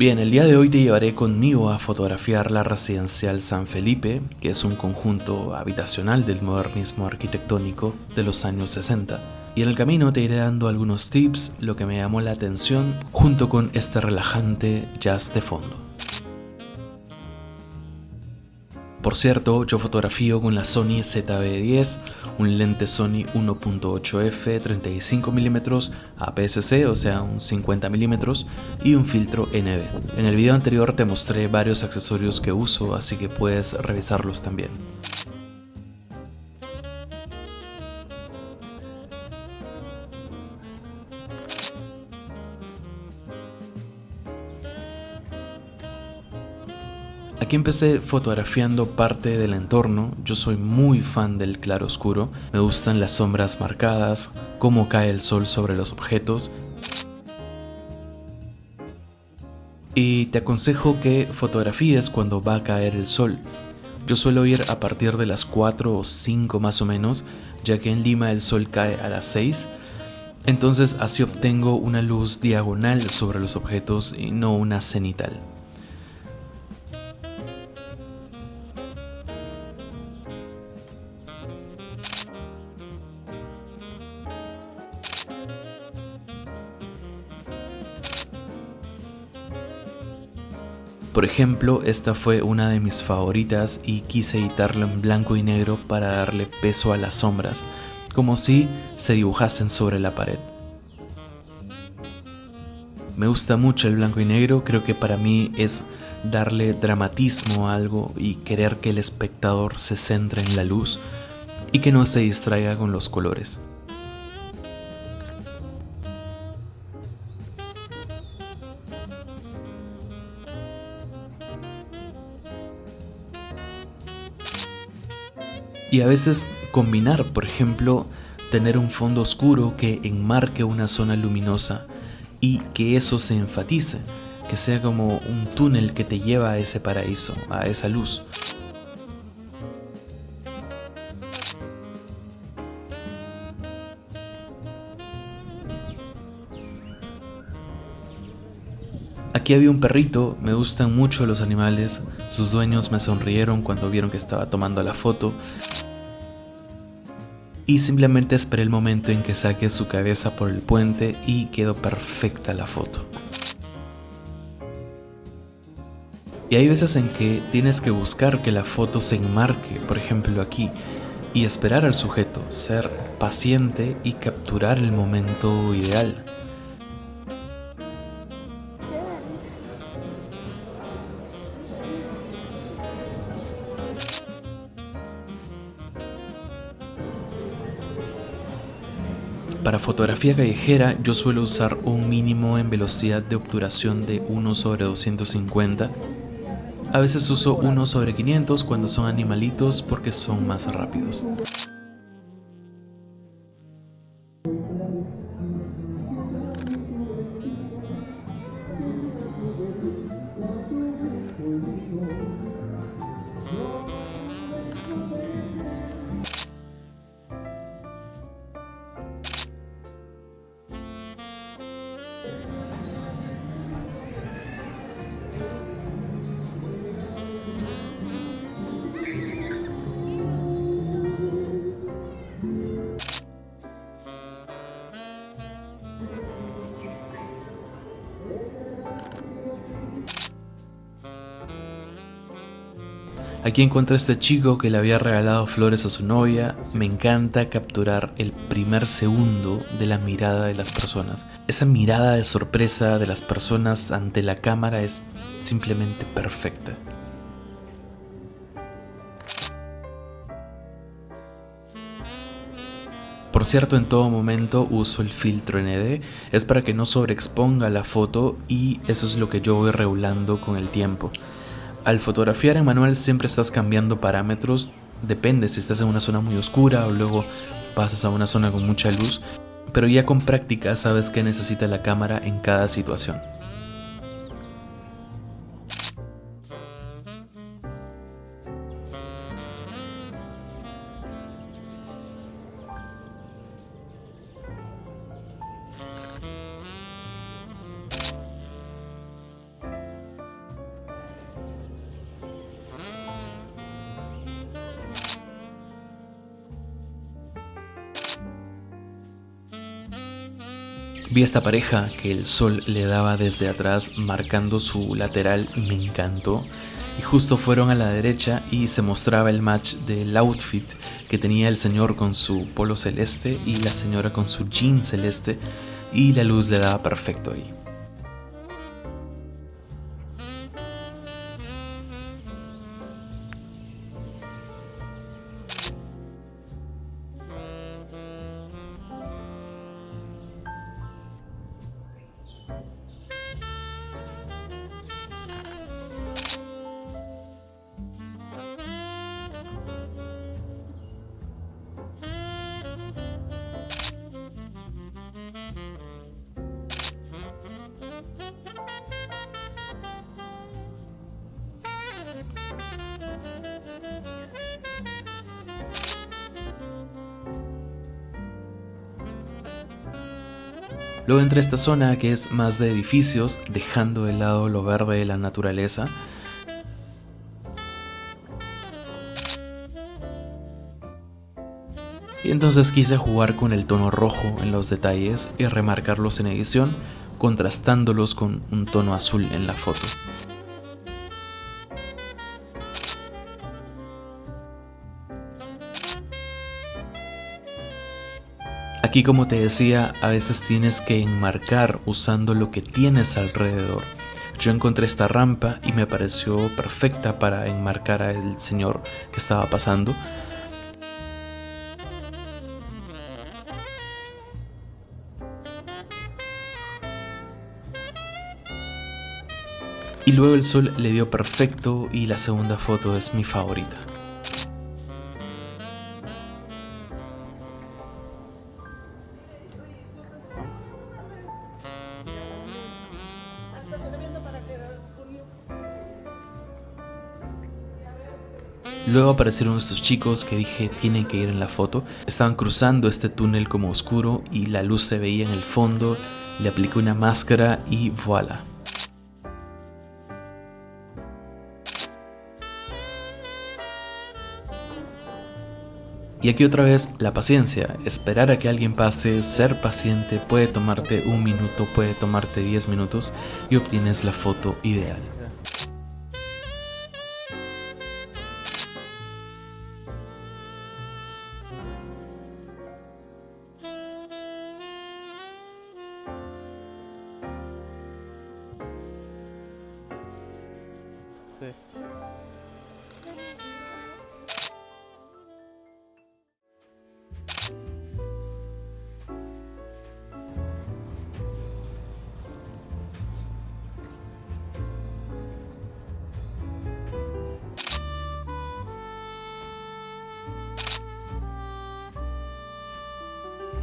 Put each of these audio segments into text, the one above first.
Bien, el día de hoy te llevaré conmigo a fotografiar la Residencial San Felipe, que es un conjunto habitacional del modernismo arquitectónico de los años 60. Y en el camino te iré dando algunos tips, lo que me llamó la atención, junto con este relajante jazz de fondo. Por cierto, yo fotografío con la Sony ZV-10, un lente Sony 1.8f 35mm APS-C, o sea un 50mm, y un filtro ND. En el video anterior te mostré varios accesorios que uso, así que puedes revisarlos también. Aquí empecé fotografiando parte del entorno. Yo soy muy fan del claroscuro, me gustan las sombras marcadas, cómo cae el sol sobre los objetos. Y te aconsejo que fotografíes cuando va a caer el sol. Yo suelo ir a partir de las 4 o 5 más o menos, ya que en Lima el sol cae a las 6. Entonces así obtengo una luz diagonal sobre los objetos y no una cenital. Por ejemplo, esta fue una de mis favoritas y quise editarlo en blanco y negro para darle peso a las sombras, como si se dibujasen sobre la pared. Me gusta mucho el blanco y negro, creo que para mí es darle dramatismo a algo y querer que el espectador se centre en la luz y que no se distraiga con los colores. Y a veces combinar, por ejemplo, tener un fondo oscuro que enmarque una zona luminosa y que eso se enfatice, que sea como un túnel que te lleva a ese paraíso, a esa luz. Aquí había un perrito, me gustan mucho los animales, sus dueños me sonrieron cuando vieron que estaba tomando la foto y simplemente esperé el momento en que saque su cabeza por el puente y quedó perfecta la foto. Y hay veces en que tienes que buscar que la foto se enmarque, por ejemplo aquí, y esperar al sujeto, ser paciente y capturar el momento ideal. Para fotografía callejera yo suelo usar un mínimo en velocidad de obturación de 1/250. A veces uso 1/500 cuando son animalitos porque son más rápidos. Aquí encontré a este chico que le había regalado flores a su novia. Me encanta capturar el primer segundo de la mirada de las personas. Esa mirada de sorpresa de las personas ante la cámara es simplemente perfecta. Por cierto, en todo momento uso el filtro ND, es para que no sobreexponga la foto y eso es lo que yo voy regulando con el tiempo. Al fotografiar en manual siempre estás cambiando parámetros, depende si estás en una zona muy oscura o luego pasas a una zona con mucha luz, pero ya con práctica sabes qué necesita la cámara en cada situación. Vi a esta pareja que el sol le daba desde atrás marcando su lateral y me encantó. Y justo fueron a la derecha y se mostraba el match del outfit que tenía el señor con su polo celeste y la señora con su jean celeste, y la luz le daba perfecto ahí. Luego entré a esta zona que es más de edificios, dejando de lado lo verde de la naturaleza. Y entonces quise jugar con el tono rojo en los detalles y remarcarlos en edición, contrastándolos con un tono azul en la foto. Aquí, como te decía, a veces tienes que enmarcar usando lo que tienes alrededor. Yo encontré esta rampa y me pareció perfecta para enmarcar al señor que estaba pasando. Y luego el sol le dio perfecto y la segunda foto es mi favorita. Luego aparecieron estos chicos que dije tienen que ir en la foto. Estaban cruzando este túnel como oscuro y la luz se veía en el fondo. Le apliqué una máscara y voilà. Y aquí otra vez la paciencia, esperar a que alguien pase, ser paciente, puede tomarte 1 minuto, puede tomarte 10 minutos y obtienes la foto ideal.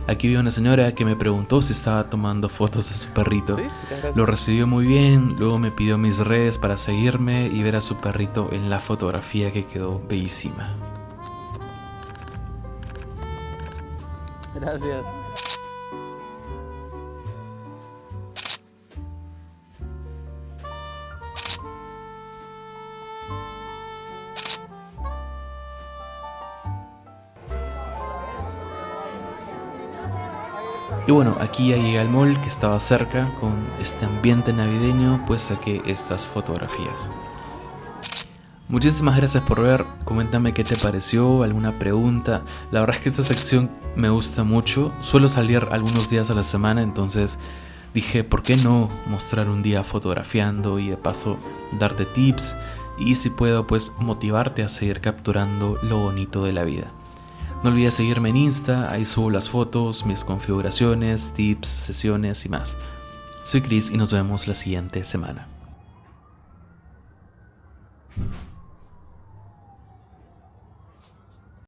Aquí vi una señora que me preguntó si estaba tomando fotos a su perrito. Lo recibió muy bien, luego me pidió mis redes para seguirme y ver a su perrito en la fotografía que quedó bellísima. Gracias. Y bueno, aquí ya llegué al mall que estaba cerca, con este ambiente navideño, pues saqué estas fotografías. Muchísimas gracias por ver, coméntame qué te pareció, alguna pregunta. La verdad es que esta sección me gusta mucho, suelo salir algunos días a la semana, entonces dije, ¿por qué no mostrar un día fotografiando y de paso darte tips? Y si puedo, pues motivarte a seguir capturando lo bonito de la vida. No olvides seguirme en Insta, ahí subo las fotos, mis configuraciones, tips, sesiones y más. Soy Chris y nos vemos la siguiente semana.